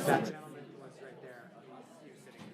That gentleman was right there. He was sitting.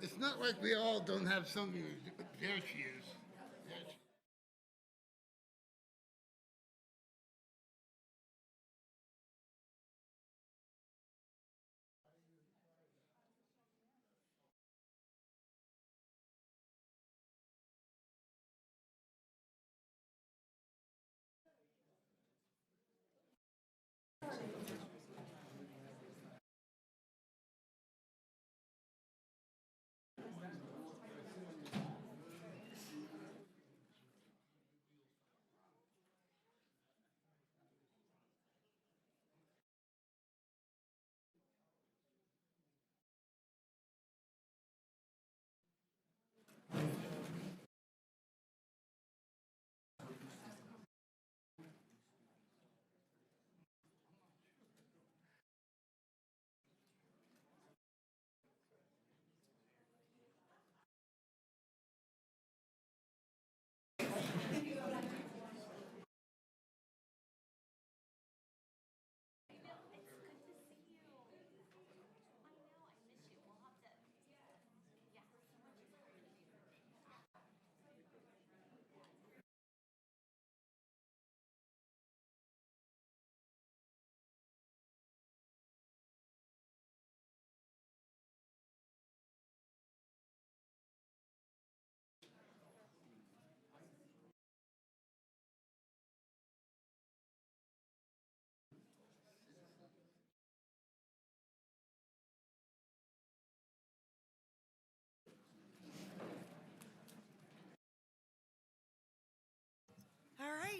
It's not like we all don't have something to do, but there she is. There she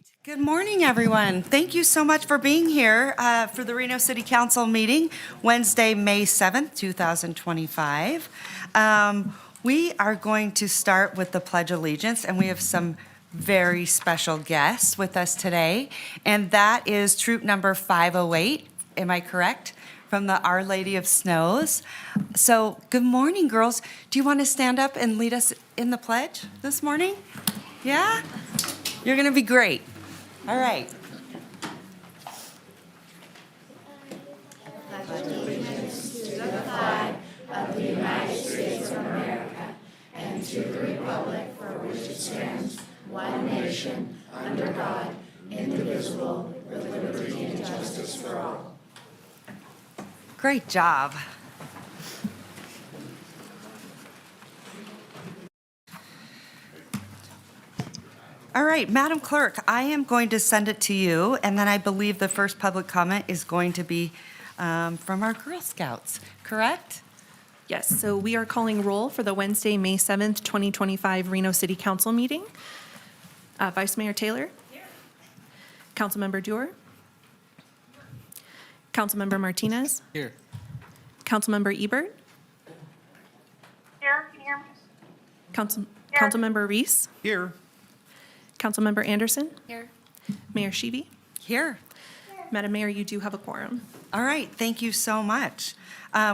right. Good morning, everyone. Thank you so much for being here for the Reno City Council meeting, Wednesday, May 7th, 2025. We are going to start with the Pledge of Allegiance, and we have some very special guests with us today, and that is troop number 508. Am I correct? From the Our Lady of Snows. So, good morning, girls. Do you want to stand up and lead us in the pledge this morning? Yeah? You're going to be great. All right. Pledge allegiance to the flag of the United States of America and to the republic for which it stands, one nation, under God, indivisible, with liberty and justice for all. Great job. All right, Madam Clerk, I am going to send it to you, and then I believe the first public comment is going to be from our Girl Scouts, correct? Yes, so we are calling roll for the Wednesday, May 7th, 2025 Reno City Council meeting. Vice Mayor Taylor? Here. Councilmember Dewar? Councilmember Martinez? Here. Councilmember Ebert? Here. Councilmember Reese? Here. Councilmember Anderson? Here. Mayor Sheeby? Here. Madam Mayor, you do have a quorum. All right, thank you so much.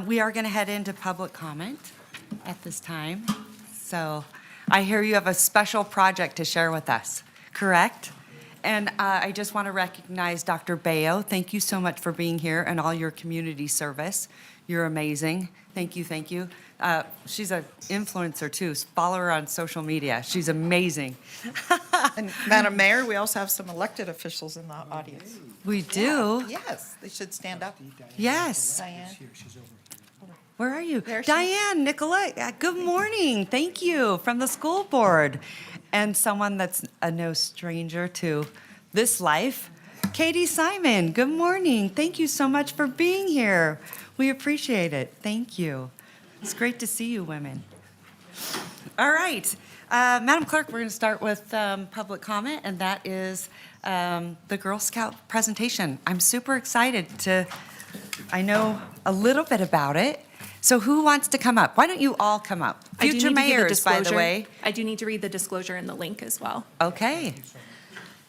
We are going to head into public comment at this time. So I hear you have a special project to share with us, correct? And I just want to recognize Dr. Bayo. Thank you so much for being here and all your community service. You're amazing. Thank you, thank you. She's an influencer too. Follow her on social media. She's amazing. And Madam Mayor, we also have some elected officials in the audience. We do? Yes, they should stand up. Yes. Diane. Where are you? There she is. Diane, Nicolette, good morning. Thank you from the school board. And someone that's no stranger to this life, Katie Simon, good morning. Thank you so much for being here. We appreciate it. Thank you. It's great to see you women. All right. Madam Clerk, we're going to start with public comment, and that is the Girl Scout presentation. I'm super excited I know a little bit about it. So who wants to come up? Why don't you all come up? Future mayors, by the way. I do need to read the disclosure in the link as well. Okay.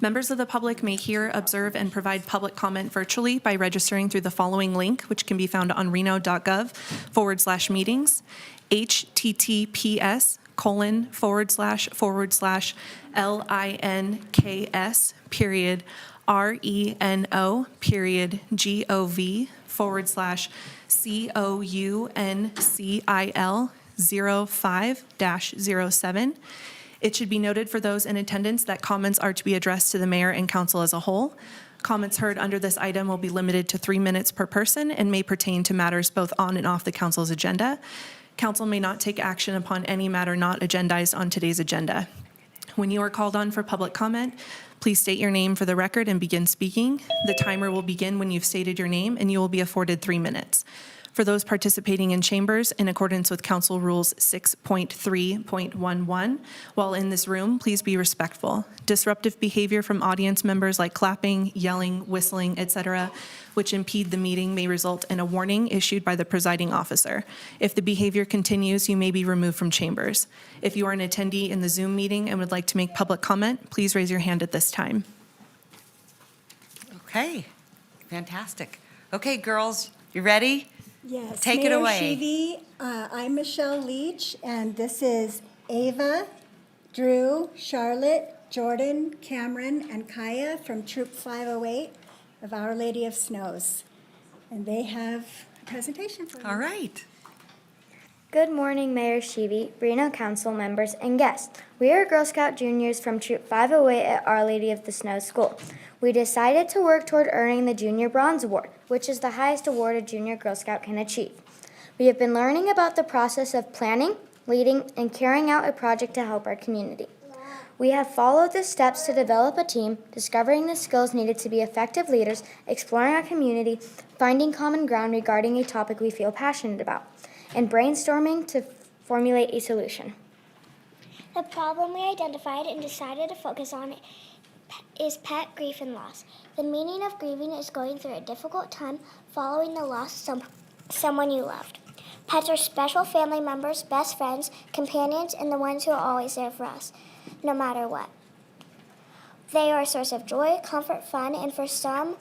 Members of the public may hear, observe, and provide public comment virtually by registering through the following link, which can be found on reno.gov/meetings, https://reno.gov/COUNCIL05-07. It should be noted for those in attendance that comments are to be addressed to the mayor and council as a whole. Comments heard under this item will be limited to 3 minutes per person and may pertain to matters both on and off the council's agenda. Council may not take action upon any matter not agendized on today's agenda. When you are called on for public comment, please state your name for the record and begin speaking. The timer will begin when you've stated your name, and you will be afforded 3 minutes. For those participating in chambers, in accordance with Council Rules 6.3.11, while in this room, please be respectful. Disruptive behavior from audience members like clapping, yelling, whistling, etc., which impede the meeting may result in a warning issued by the presiding officer. If the behavior continues, you may be removed from chambers. If you are an attendee in the Zoom meeting and would like to make public comment, please raise your hand at this time. Okay. Fantastic. Okay, girls, you ready? Yes. Take Mayor it away. Sheevy, I'm Michelle Leach, and this is Ava, Drew, Charlotte, Jordan, Cameron, and Kaya from Troop 508 of Our Lady of Snows. And they have a presentation for you. All right. Good morning, Mayor Sheevy, Reno Council members, and guests. We are Girl Scout juniors from Troop 508 at Our Lady of the Snow School. We decided to work toward earning the Junior Bronze Award, which is the highest award a junior Girl Scout can achieve. We have been learning about the process of planning, leading, and carrying out a project to help our community. We have followed the steps to develop a team, discovering the skills needed to be effective leaders, exploring our community, finding common ground regarding a topic we feel passionate about, and brainstorming to formulate a solution. The problem we identified and decided to focus on is pet grief and loss. The meaning of grieving is going through a difficult time following the loss of someone you loved. Pets are special family members, best friends, companions, and the ones who are always there for us, no matter what. They are a source of joy, comfort, fun, and for some,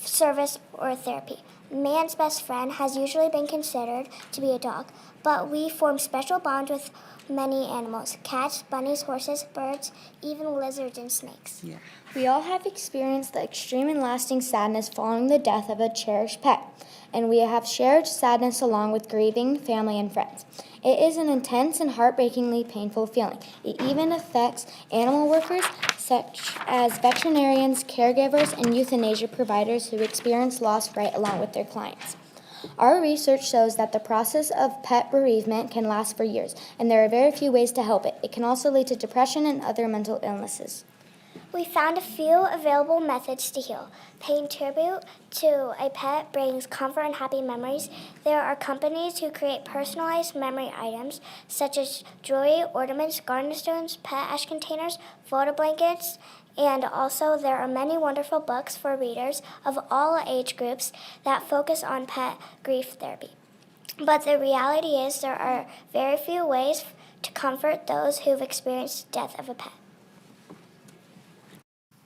service or therapy. Man's best friend has usually been considered to be a dog, but we form special bonds with many animals: cats, bunnies, horses, birds, even lizards and snakes. Yeah. We all have experienced the extreme and lasting sadness following the death of a cherished pet, and we have shared sadness along with grieving family and friends. It is an intense and heartbreakingly painful feeling. It even affects animal workers such as veterinarians, caregivers, and euthanasia providers who experience loss right along with their clients. Our research shows that the process of pet bereavement can last for years, and there are very few ways to help it. It can also lead to depression and other mental illnesses. We found a few available methods to heal. Paying tribute to a pet brings comfort and happy memories. There are companies who create personalized memory items such as jewelry, ornaments, garden stones, pet ash containers, photo blankets, and also there are many wonderful books for readers of all age groups that focus on pet grief therapy. But the reality is there are very few ways to comfort those who've experienced the death of a pet.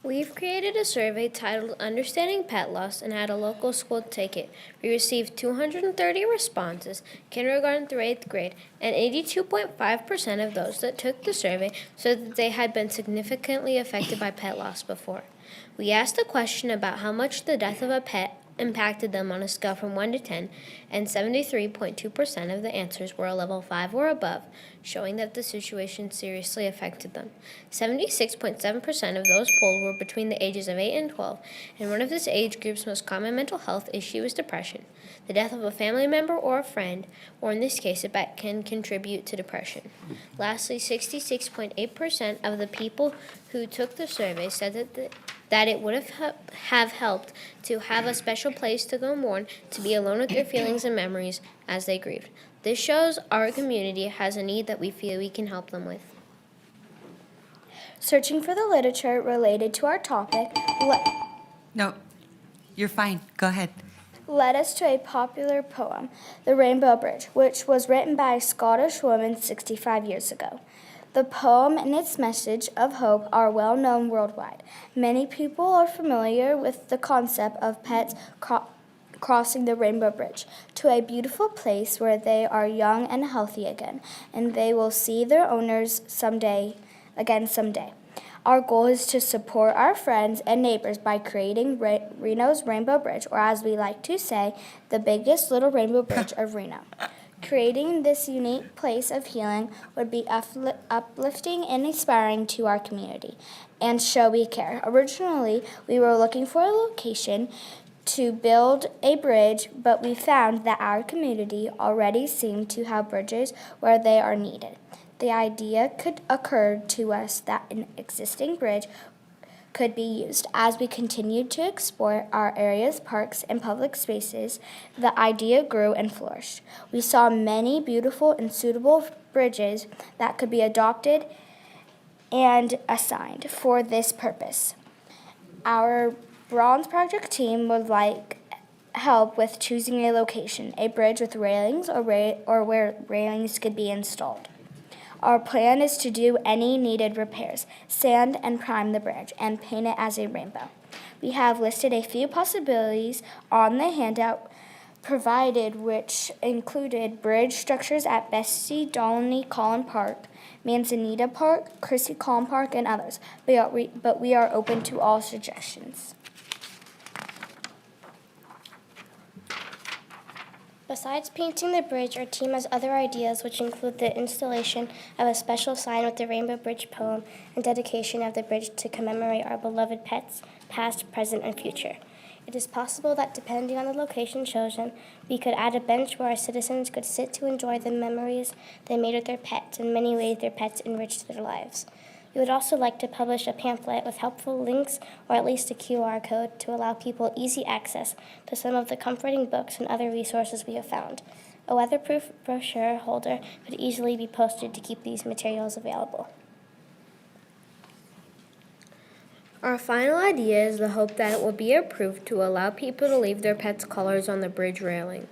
We've created a survey titled Understanding Pet Loss and had a local school take it. We received 230 responses, kindergarten through 8th grade, and 82.5% of those that took the survey said that they had been significantly affected by pet loss before. We asked a question about how much the death of a pet impacted them on a scale from 1 to 10, and 73.2% of the answers were a level 5 or above, showing that the situation seriously affected them. 76.7% of those polled were between the ages of 8 and 12, and one of this age group's most common mental health issue is depression. The death of a family member or a friend, or in this case a pet, can contribute to depression. Lastly, 66.8% of the people who took the survey said that it would have helped to have a special place to go mourn, to be alone with their feelings and memories as they grieved. This shows our community has a need that we feel we can help them with. Searching for the literature related to our topic No, you're fine. Go ahead. led us to a popular poem, The Rainbow Bridge, which was written by a Scottish woman 65 years ago. The poem and its message of hope are well known worldwide. Many people are familiar with the concept of pets crossing the Rainbow Bridge to a beautiful place where they are young and healthy again, and they will see their owners someday. Our goal is to support our friends and neighbors by creating Reno's Rainbow Bridge, or as we like to say, the biggest little rainbow bridge of Reno. Creating this unique place of healing would be uplifting and inspiring to our community and show we care. Originally, we were looking for a location to build a bridge, but we found that our community already seemed to have bridges where they are needed. The idea could occur to us that an existing bridge could be used. As we continued to explore our area's parks and public spaces, the idea grew and flourished. We saw many beautiful and suitable bridges that could be adopted and assigned for this purpose. Our Bronze Project team would like help with choosing a location, a bridge with railings or where railings could be installed. Our plan is to do any needed repairs, sand and prime the bridge, and paint it as a rainbow. We have listed a few possibilities on the handout provided, which included bridge structures at Bessie Dolney Collin Park, Manzanita Park, Chrissy Collin Park, and others, but we are open to all suggestions. Besides painting the bridge, our team has other ideas, which include the installation of a special sign with the Rainbow Bridge poem and dedication of the bridge to commemorate our beloved pets, past, present, and future. It is possible that, depending on the location chosen, we could add a bench where our citizens could sit to enjoy the memories they made with their pets and many ways their pets enriched their lives. We would also like to publish a pamphlet with helpful links or at least a QR code to allow people easy access to some of the comforting books and other resources we have found. A weatherproof brochure holder could easily be posted to keep these materials available. Our final idea is the hope that it will be approved to allow people to leave their pets' collars on the bridge railing.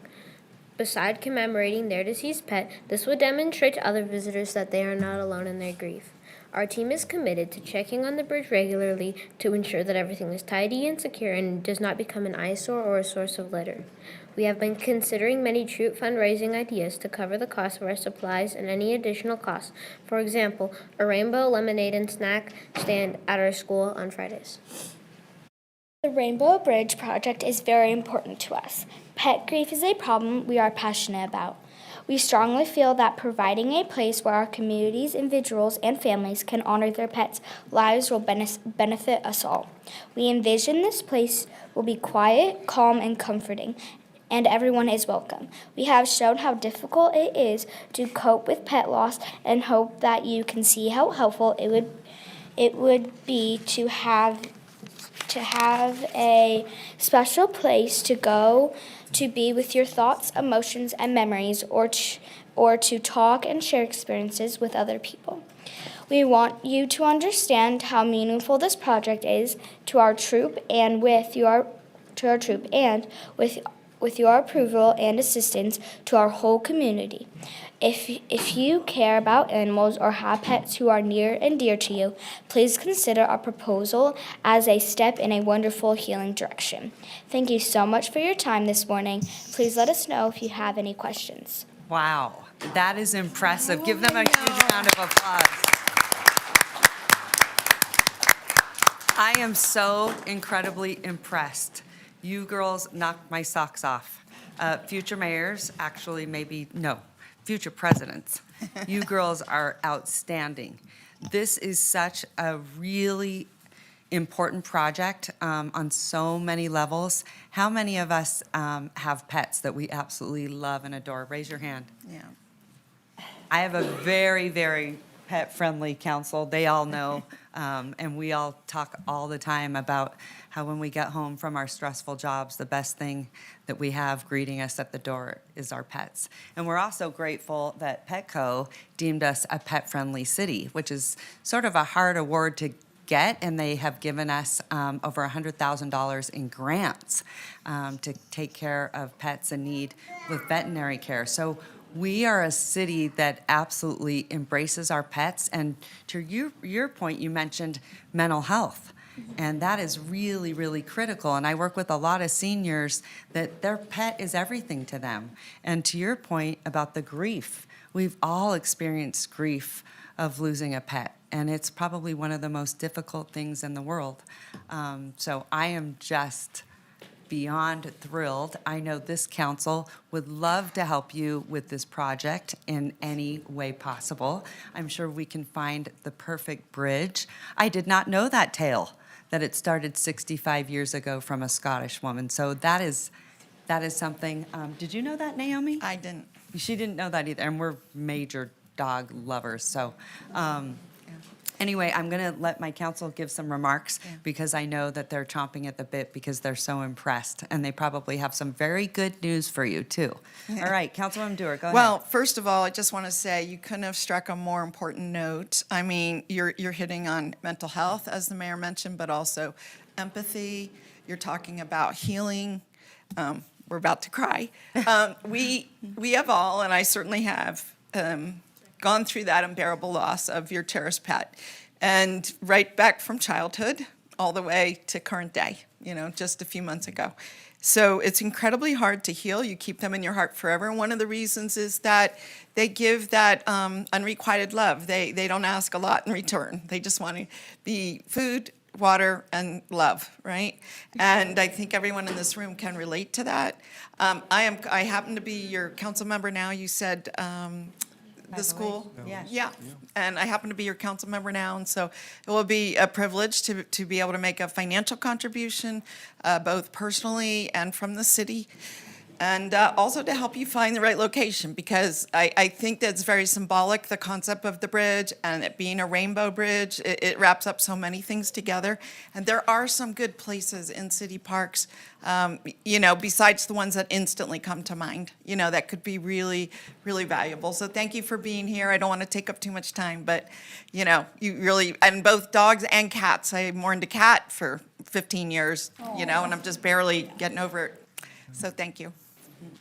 Beside commemorating their deceased pet, this would demonstrate to other visitors that they are not alone in their grief. Our team is committed to checking on the bridge regularly to ensure that everything is tidy and secure and does not become an eyesore or a source of litter. We have been considering many troop fundraising ideas to cover the cost of our supplies and any additional costs. For example, a rainbow lemonade and snack stand at our school on Fridays. The Rainbow Bridge project is very important to us. Pet grief is a problem we are passionate about. We strongly feel that providing a place where our communities, individuals, and families can honor their pets' lives will benefit us all. We envision this place will be quiet, calm, and comforting, and everyone is welcome. We have shown how difficult it is to cope with pet loss and hope that you can see how helpful it would be to have a special place to go to be with your thoughts, emotions, and memories, or to talk and share experiences with other people. We want you to understand how meaningful this project is to our troop and with your approval and assistance to our whole community. If you care about animals or have pets who are near and dear to you, please consider our proposal as a step in a wonderful healing direction. Thank you so much for your time this morning. Please let us know if you have any questions. Wow, that is impressive. Give them a huge round of applause. I am so incredibly impressed. You girls knocked my socks off. Future mayors, actually future presidents. You girls are outstanding. This is such a really important project on so many levels. How many of us have pets that we absolutely love and adore? Raise your hand. Yeah. I have a very, very pet-friendly council. They all know, and we all talk all the time about how when we get home from our stressful jobs, the best thing that we have greeting us at the door is our pets. And we're also grateful that Petco deemed us a pet-friendly city, which is sort of a hard award to get, and they have given us over $100,000 in grants to take care of pets in need with veterinary care. So we are a city that absolutely embraces our pets. And to your point, you mentioned mental health. And that is really, really critical. And I work with a lot of seniors that their pet is everything to them. And to your point about the grief, we've all experienced grief of losing a pet. And it's probably one of the most difficult things in the world. So I am just beyond thrilled. I know this council would love to help you with this project in any way possible. I'm sure we can find the perfect bridge. I did not know that tale, that it started 65 years ago from a Scottish woman. So that is something. Did you know that, Naomi? I didn't. She didn't know that either, and we're major dog lovers. So anyway, I'm going to let my council give some remarks because I know that they're chomping at the bit because they're so impressed, and they probably have some very good news for you, too. All right, Councilwoman Dewar, go ahead. Well, first of all, I just want to say you couldn't have struck a more important note. I mean, you're hitting on mental health, as the mayor mentioned, but also empathy. You're talking about healing. We're about to cry. We have all, and I certainly have, gone through that unbearable loss of your cherished pet, and right back from childhood all the way to current day, just a few months ago. So it's incredibly hard to heal. You keep them in your heart forever. And one of the reasons is that they give that unrequited love. They don't ask a lot in return. They just want to be food, water, and love, right? And I think everyone in this room can relate to that. I happen to be your council member now. You said the school? Yes. Yeah, and I happen to be your council member now, and so it will be a privilege to be able to make a financial contribution, both personally and from the city. and also to help you find the right location, because I think that's very symbolic, the concept of the bridge and it being a rainbow bridge. It wraps up so many things together. And there are some good places in city parks, besides the ones that instantly come to mind, that could be really, really valuable. So thank you for being here. I don't want to take up too much time, but, you really, and both dogs and cats. I mourned a cat for 15 years, and I'm just barely getting over it. So thank you.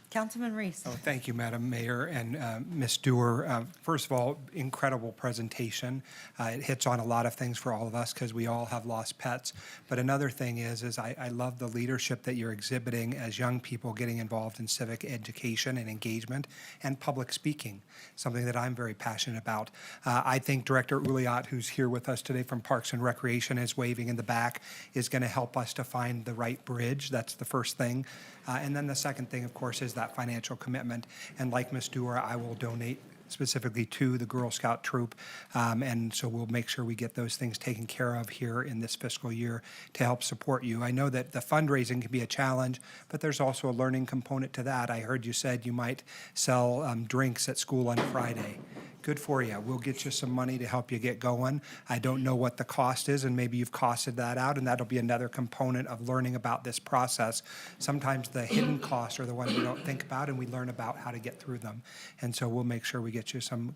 Councilman Reese. Oh, thank you, Madam Mayor and Ms. Dewar. First of all, incredible presentation. It hits on a lot of things for all of us because we all have lost pets. But another thing is I love the leadership that you're exhibiting as young people getting involved in civic education and engagement and public speaking, something that I'm very passionate about. I think Director Uliat, who's here with us today from Parks and Recreation, is waving in the back, is going to help us to find the right bridge. That's the first thing. And then the second thing, of course, is that financial commitment. And like Ms. Dewar, I will donate specifically to the Girl Scout troop. And so we'll make sure we get those things taken care of here in this fiscal year to help support you. I know that the fundraising can be a challenge, but there's also a learning component to that. I heard you said you might sell drinks at school on Friday. Good for you. We'll get you some money to help you get going. I don't know what the cost is, and maybe you've costed that out, and that'll be another component of learning about this process. Sometimes the hidden costs are the ones we don't think about, and we learn about how to get through them. And so we'll make sure we get you some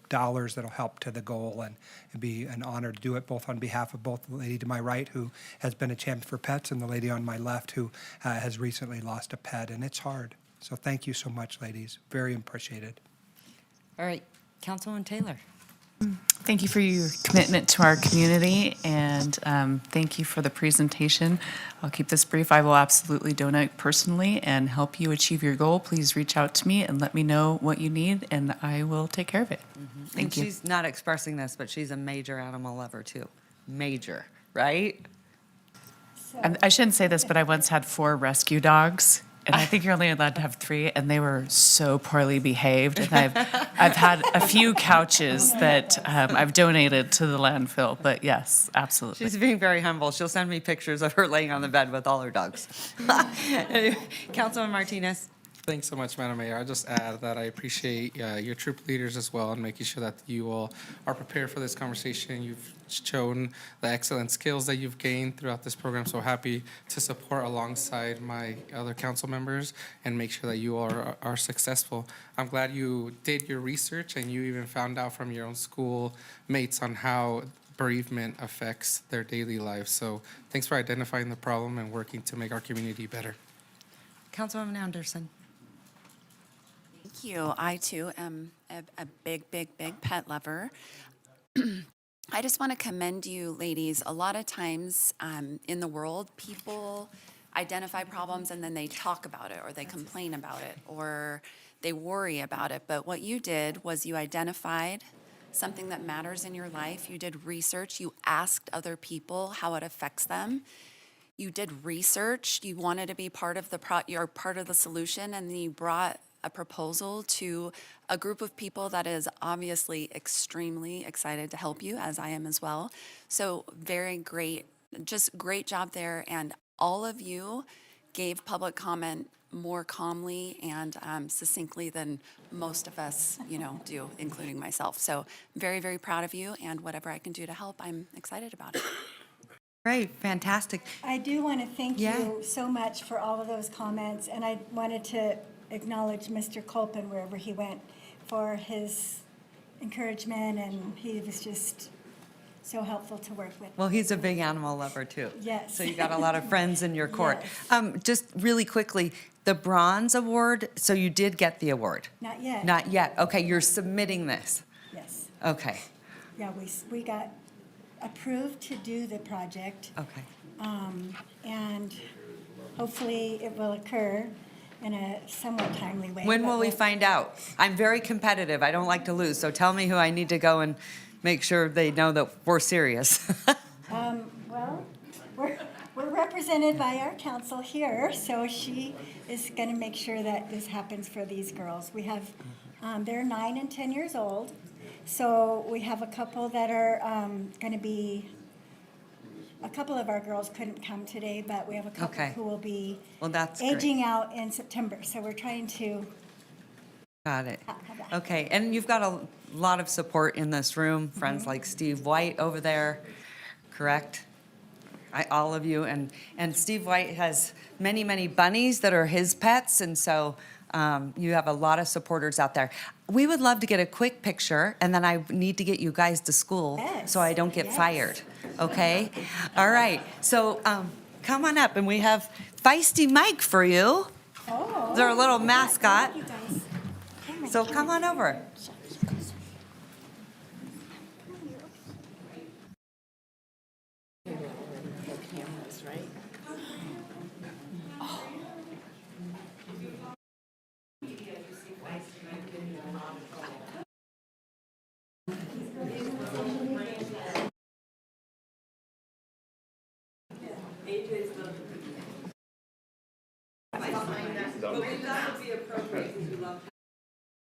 dollars that'll help to the goal, and it'd be an honor to do it both on behalf of both the lady to my right, who has been a champion for pets, and the lady on my left, who has recently lost a pet, and it's hard. So thank you so much, ladies. Very appreciated. All right, Councilwoman Taylor. Thank you for your commitment to our community, and thank you for the presentation. I'll keep this brief. I will absolutely donate personally and help you achieve your goal. Please reach out to me and let me know what you need, and I will take care of it. Thank you. She's not expressing this, but she's a major animal lover too. Major, right? I shouldn't say this, but I once had 4 rescue dogs. And I think you're only allowed to have 3, and they were so poorly behaved. And I've had a few couches that I've donated to the landfill. But yes, absolutely. She's being very humble. She'll send me pictures of her laying on the bed with all her dogs. Councilman Martinez. Thanks so much, Madam Mayor. I just add that I appreciate your troop leaders as well, and making sure that you all are prepared for this conversation. You've shown the excellent skills that you've gained throughout this program. So happy to support alongside my other council members and make sure that you all are successful. I'm glad you did your research and you even found out from your own school mates on how bereavement affects their daily lives. So thanks for identifying the problem and working to make our community better. Councilwoman Anderson. Thank you. I too am a big pet lover. I just want to commend you, ladies. A lot of times in the world, people identify problems and then they talk about it, or they complain about it, or they worry about it. But what you did was you identified something that matters in your life. You did research. You asked other people how it affects them. You did research. You wanted to be part of you're part of the solution, and then you brought a proposal to a group of people that is obviously extremely excited to help you, as I am as well. So very great, just great job there. And all of you gave public comment more calmly and succinctly than most of us, do, including myself. So very, very proud of you, and whatever I can do to help, I'm excited about it. Great, fantastic. I do want to thank you so much for all of those comments, and I wanted to acknowledge Mr. Colpin wherever he went for his encouragement, and he was just so helpful to work with. Well, he's a big animal lover too. Yes. So you got a lot of friends in your court. Yes. Just really quickly, the bronze award, so you did get the award? Not yet. Not yet. Okay, you're submitting this. Yes. Okay. Yeah, we got approved to do the project. Okay. And hopefully it will occur in a somewhat timely way. When but will we we'll- find out? I'm very competitive. I don't like to lose. So tell me who I need to go and make sure they know that we're serious. Well, we're represented by our council here, so she is going to make sure that this happens for these girls. We have, they're 9 and 10 years old, so we have a couple that are going to be a couple of our girls couldn't come today, but we have a couple Okay. who will be Well, that's great. aging out in September. So we're trying to Got it. have that. Okay, and you've got a lot of support in this room, friends like Steve White over there, correct? All of you, and Steve White has many, many bunnies that are his pets, and so you have a lot of supporters out there. We would love to get a quick picture, and then I need to get you guys to school so I don't get Yes. fired, okay? All right, so come on up, and we have Feisty Mike for you. Oh. They're a little mascot, You guys. so come on over.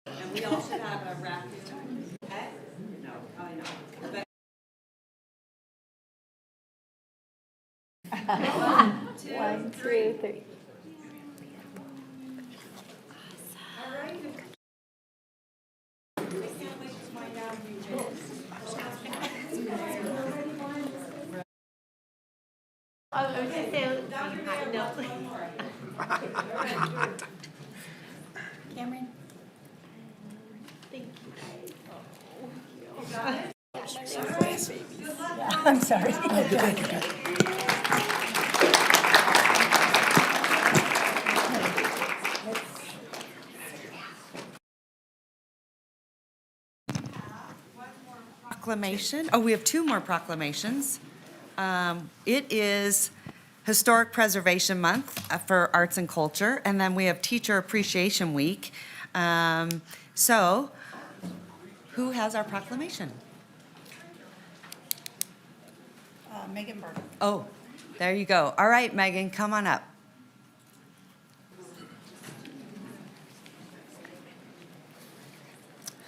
And we all should have a raccoon pet? No, probably not. One, two, three. Cameron? I'm sorry. Proclamation. Oh, we have two more proclamations. It is Historic Preservation Month for Arts and Culture, and then we have Teacher Appreciation Week. So, who has our proclamation? Megan Burke. Oh, there you go. All right, Megan, come on up.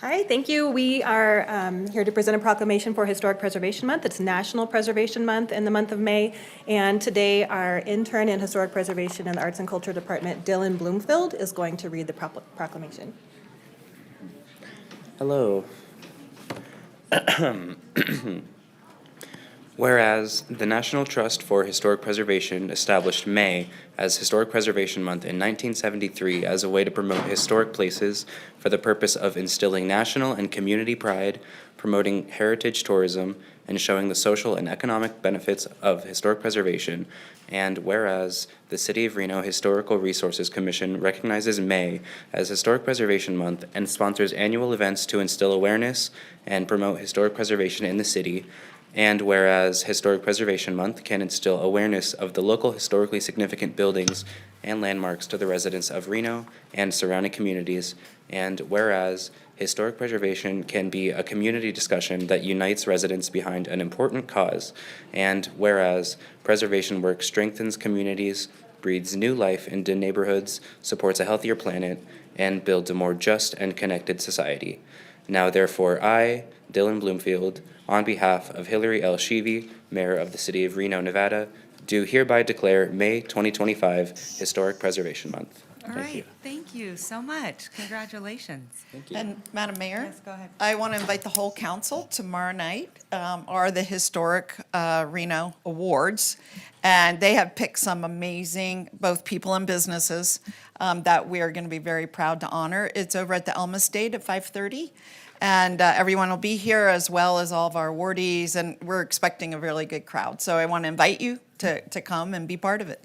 Hi, thank you. We are here to present a proclamation for Historic Preservation Month. It's National Preservation Month in the month of May. And today, our intern in Historic Preservation in the Arts and Culture Department, Dylan Bloomfield, is going to read the proclamation. Hello. Whereas the National Trust for Historic Preservation established May as Historic Preservation Month in 1973 as a way to promote historic places for the purpose of instilling national and community pride, promoting heritage tourism, and showing the social and economic benefits of historic preservation. And whereas the City of Reno Historical Resources Commission recognizes May as Historic Preservation Month and sponsors annual events to instill awareness and promote historic preservation in the city. And whereas Historic Preservation Month can instill awareness of the local historically significant buildings and landmarks to the residents of Reno and surrounding communities. And whereas historic preservation can be a community discussion that unites residents behind an important cause. And whereas preservation work strengthens communities, breathes new life into neighborhoods, supports a healthier planet, and builds a more just and connected society. Now therefore I, Dylan Bloomfield, on behalf of Hillary L. Sheevy, Mayor of the City of Reno, Nevada, do hereby declare May 2025 Historic Preservation Month. All Thank right, you. thank you so much. Congratulations. Thank you. And Madam Mayor? Yes, go ahead. I want to invite the whole council. Tomorrow night are the Historic Reno Awards. And they have picked some amazing, both people and businesses, that we are going to be very proud to honor. It's over at the Elm Estate at 5:30. And everyone will be here, as well as all of our awardees, and we're expecting a really good crowd. So I want to invite you to come and be part of it.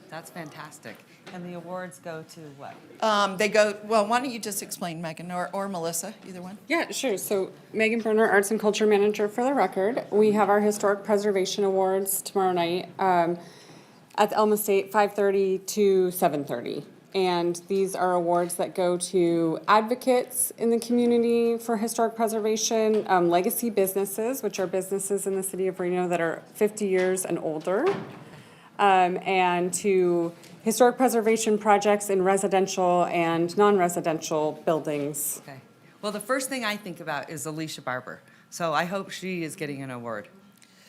That's fantastic. And the awards go to what? They go, well, why don't you just explain, Megan, or Melissa, either one? Yeah, sure. So Megan Berner, Arts and Culture Manager for the record. We have our Historic Preservation Awards tomorrow night at the Elm Estate, 5:30 to 7:30. And these are awards that go to advocates in the community for historic preservation, legacy businesses, which are businesses in the city of Reno that are 50 years and older, and to historic preservation projects in residential and non-residential buildings. Okay. Well, the first thing I think about is Alicia Barber. So I hope she is getting an award.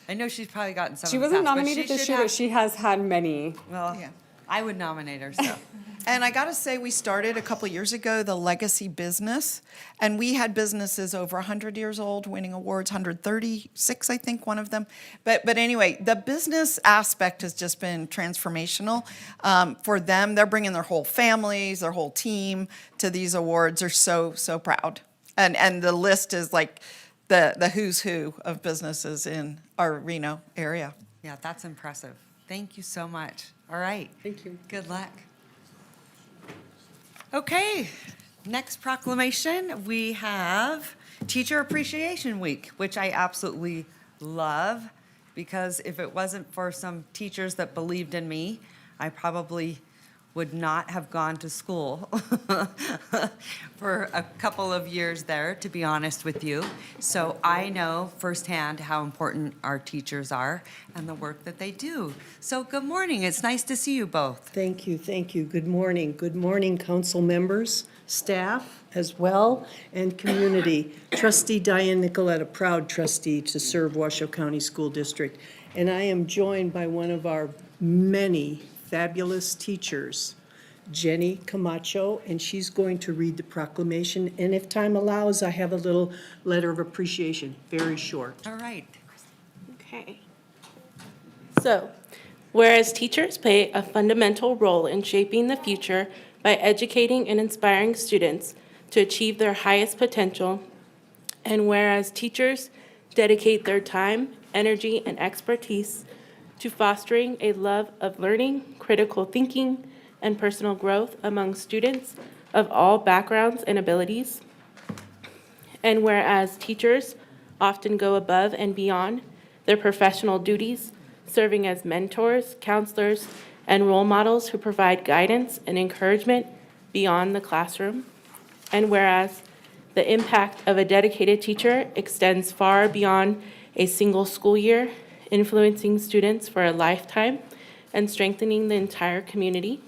I know she's probably gotten some. She in the wasn't past, but nominated she this should year, have- but she has had many. Well, Yeah. I would nominate her, so. And I got to say, we started a couple years ago the legacy business, and we had businesses over 100 years old winning awards, 136, I think, one of them. But anyway, the business aspect has just been transformational for them. They're bringing their whole families, their whole team to these awards. They're so proud, and the list is like the who's who of businesses in our Reno area. Yeah, that's impressive. Thank you so much. All right. Thank you. Good luck. Okay, next proclamation, we have Teacher Appreciation Week, which I absolutely love, because if it wasn't for some teachers that believed in me, I probably would not have gone to school for a couple of years there, to be honest with you. So I know firsthand how important our teachers are and the work that they do. So good morning. It's nice to see you both. Thank you, thank you. Good morning. Good morning, council members, staff as well, and community. Trustee Diane Nicoletta, proud trustee to serve Washoe County School District. And I am joined by one of our many fabulous teachers, Jenny Camacho, and she's going to read the proclamation. And if time allows, I have a little letter of appreciation, very short. All right. Okay. So, whereas teachers play a fundamental role in shaping the future by educating and inspiring students to achieve their highest potential, and whereas teachers dedicate their time, energy, and expertise to fostering a love of learning, critical thinking, and personal growth among students of all backgrounds and abilities, and whereas teachers often go above and beyond their professional duties, serving as mentors, counselors, and role models who provide guidance and encouragement beyond the classroom, and whereas the impact of a dedicated teacher extends far beyond a single school year, influencing students for a lifetime and strengthening the entire community.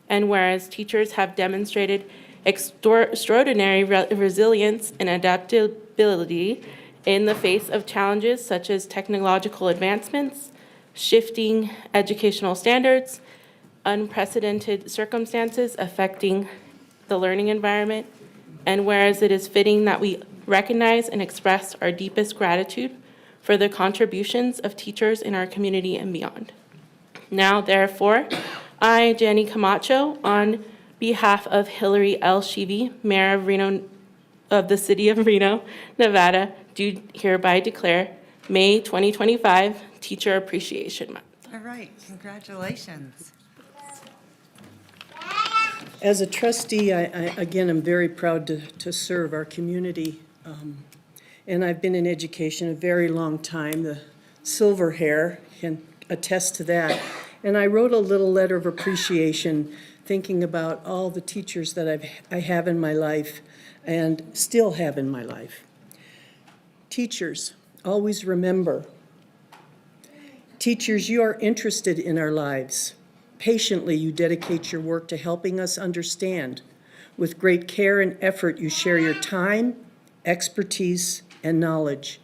And whereas teachers have demonstrated extraordinary resilience and adaptability in the face of challenges such as technological advancements, shifting educational standards, unprecedented circumstances affecting the learning environment, and whereas it is fitting that we recognize and express our deepest gratitude for the contributions of teachers in our community and beyond. Now, therefore, I, Jenny Camacho, on behalf of Hillary L. Sheevy, Mayor of Reno, of the City of Reno, Nevada, do hereby declare May 2025 Teacher Appreciation Month. All right, congratulations. As a trustee, I again, am very proud to serve our community. And I've been in education a very long time. The silver hair can attest to that. And I wrote a little letter of appreciation thinking about all the teachers that I have in my life and still have in my life. Teachers, always remember, teachers, you are interested in our lives. Patiently, you dedicate your work to helping us understand. With great care and effort, you share your time, expertise, and knowledge.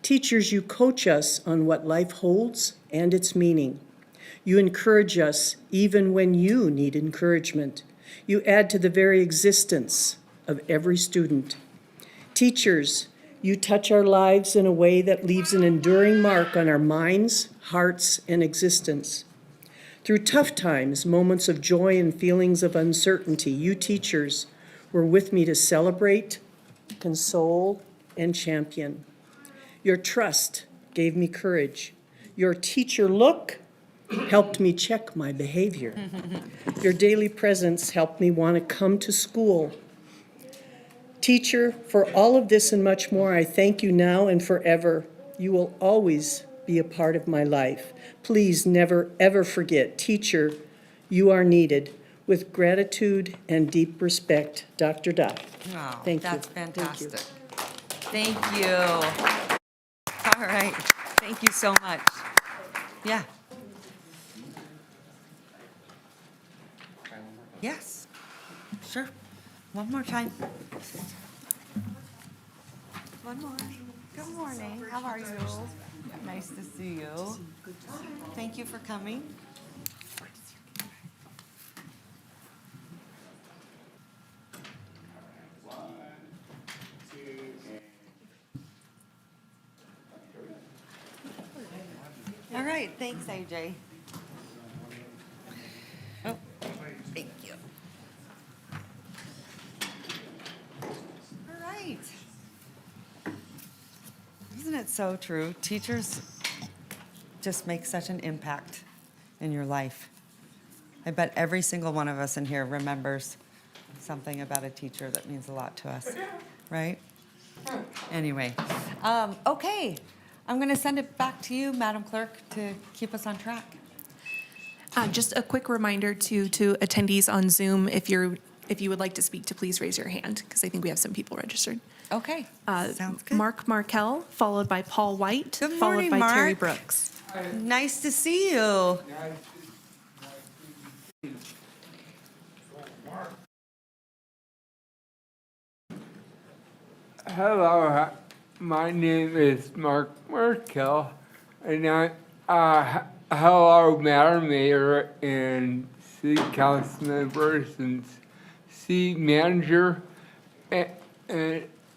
Teachers, you coach us on what life holds and its meaning. You encourage us even when you need encouragement. You add to the very existence of every student. Teachers, you touch our lives in a way that leaves an enduring mark on our minds, hearts, and existence. Through tough times, moments of joy and feelings of uncertainty, you teachers were with me to celebrate, console, and champion. Your trust gave me courage. Your teacher look helped me check my behavior. Your daily presence helped me want to come to school. Teacher, for all of this and much more, I thank you now and forever. You will always be a part of my life. Please never, ever forget, teacher, you are needed. With gratitude and deep respect, Dr. Dot. Oh, Thank that's you. fantastic. Thank you. All right. Thank you so much. Yeah. Yes. Sure. One more time. One more. Good morning. How are you? Nice to see you. Thank you for coming. All right, thanks, AJ. Oh, thank you. All right. Isn't it so true? Teachers just make such an impact in your life. I bet every single one of us in here remembers something about a teacher that means a lot to us, right? Anyway, okay. I'm going to send it back to you, Madam Clerk, to keep us on track. Just a quick reminder to attendees on Zoom, if you would like to speak, to please raise your hand, because I think we have some people registered. Okay, sounds good. Mark Markell, followed by Paul White, Good followed morning, by Terry Mark. Brooks. Nice to see you. Hello, my name is Mark Markell, and hello, Madam Mayor and City Council members and City Manager and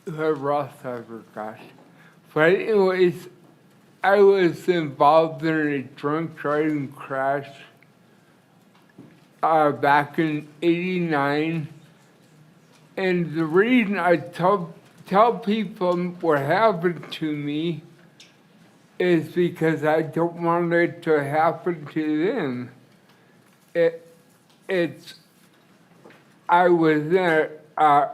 whoever else I forgot. But anyways, I was involved in a drunk driving crash back in '89, and the reason I tell people what happened to me is because I don't want it to happen to them. I was in an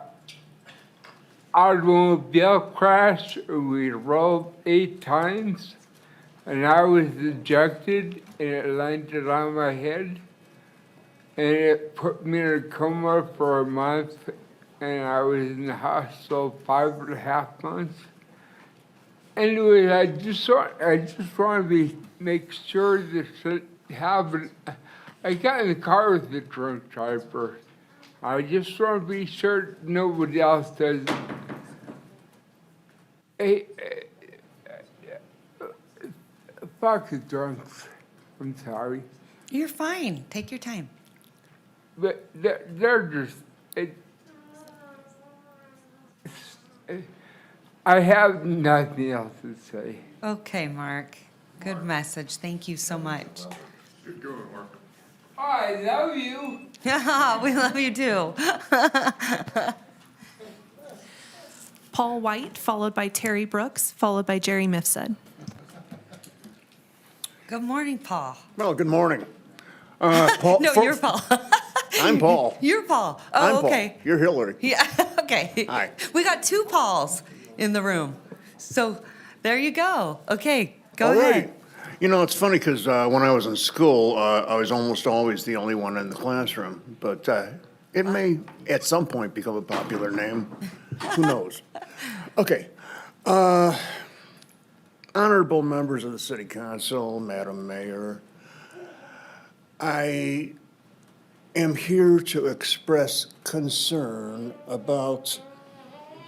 automobile crash. We rolled 8 times, and I was ejected, and it landed on my head, and it put me in a coma for a month, and I was in the hospital 5.5 months. Anyway, I just want to make sure this happened. I got in the car with the drunk driver. I just want to be sure nobody else does it. Hey, fuck the drunks. I'm sorry. You're fine. Take your time. But they're just... I have nothing else to say. Okay, Mark. Good message. Thank you so much. Good going, Mark. I love you. We love you too. Paul White, followed by Terry Brooks, followed by Jerry Mifsud. Good morning, Paul. Well, good morning. Paul, No, you're Paul. I'm Paul. You're Paul. I'm Oh, Paul. okay. You're Hillary. Yeah, okay. Hi. We got 2 Pauls in the room. So there you go. Okay, go All right. ahead. You know, it's funny because when I was in school, I was almost always the only one in the classroom. But it may at some point become a popular name. Who knows? Okay. Honorable members of the City Council, Madam Mayor, I am here to express concern about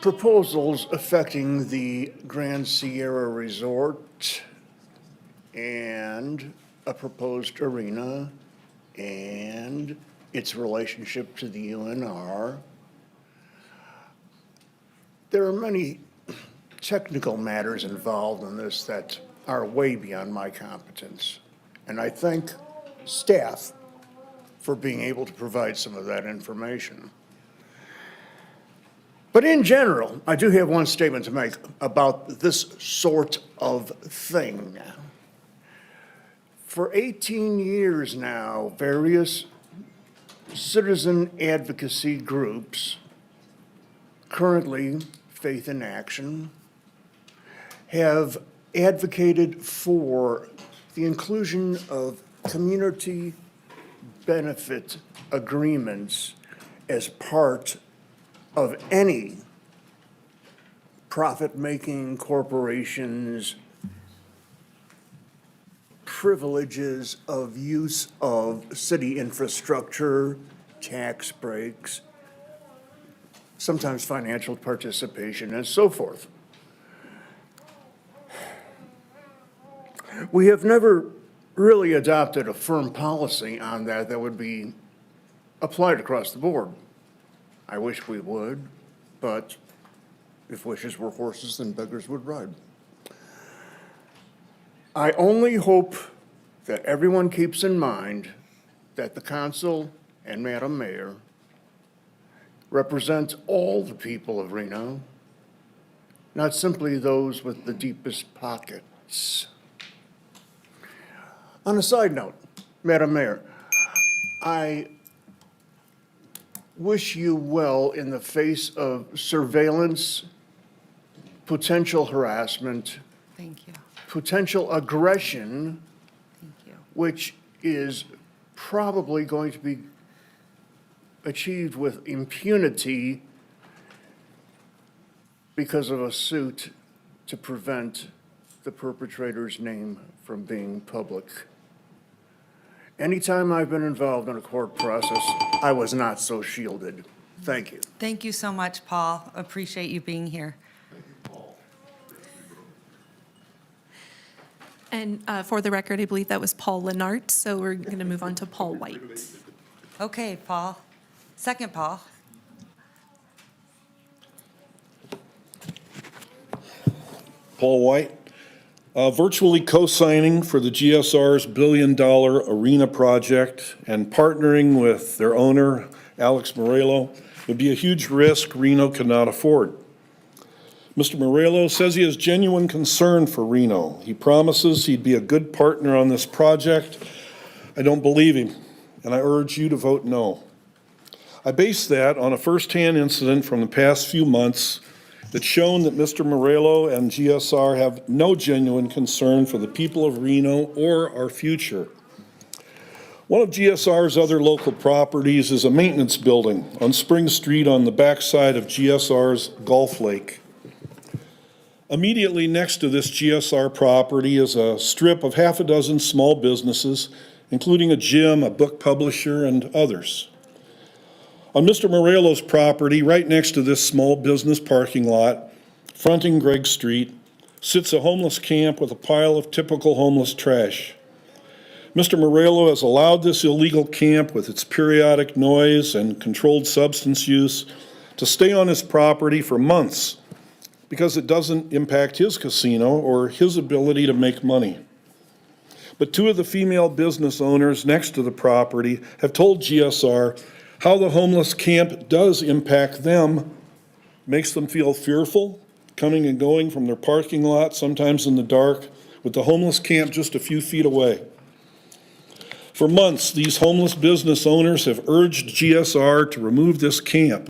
proposals affecting the Grand Sierra Resort and a proposed arena and its relationship to the UNR. There are many technical matters involved in this that are way beyond my competence. And I thank staff for being able to provide some of that information. But in general, I do have one statement to make about this sort of thing. For 18 years now, various citizen advocacy groups, currently Faith in Action, have advocated for the inclusion of community benefit agreements as part of any profit-making corporation's privileges of use of city infrastructure, tax breaks, sometimes financial participation, and so forth. We have never really adopted a firm policy on that would be applied across the board. I wish we would, but if wishes were horses, then beggars would ride. I only hope that everyone keeps in mind that the council and Madam Mayor represent all the people of Reno, not simply those with the deepest pockets. On a side note, Madam Mayor, I wish you well in the face of surveillance, potential harassment, Thank you. potential aggression, Thank you. which is probably going to be achieved with impunity because of a suit to prevent the perpetrator's name from being public. Anytime I've been involved in a court process, I was not so shielded. Thank you. Thank you so much, Paul. Appreciate you being here. And for the record, I believe that was Paul Lenart, so we're going to move on to Paul White. Okay, Paul. Second, Paul. Paul White, virtually co-signing for the GSR's billion-dollar arena project and partnering with their owner, Alex Morello, would be a huge risk Reno cannot afford. Mr. Morello says he has genuine concern for Reno. He promises he'd be a good partner on this project. I don't believe him, and I urge you to vote no. I base that on a first-hand incident from the past few months that's shown that Mr. Morello and GSR have no genuine concern for the people of Reno or our future. One of GSR's other local properties is a maintenance building on Spring Street on the backside of GSR's Golf Lake. Immediately next to this GSR property is a strip of half a dozen small businesses, including a gym, a book publisher, and others. On Mr. Morello's property, right next to this small business parking lot, fronting Gregg Street, sits a homeless camp with a pile of typical homeless trash. Mr. Morello has allowed this illegal camp with its periodic noise and controlled substance use to stay on his property for months because it doesn't impact his casino or his ability to make money. But two of the female business owners next to the property have told GSR how the homeless camp does impact them, makes them feel fearful, coming and going from their parking lot, sometimes in the dark, with the homeless camp just a few feet away. For months, these homeless business owners have urged GSR to remove this camp.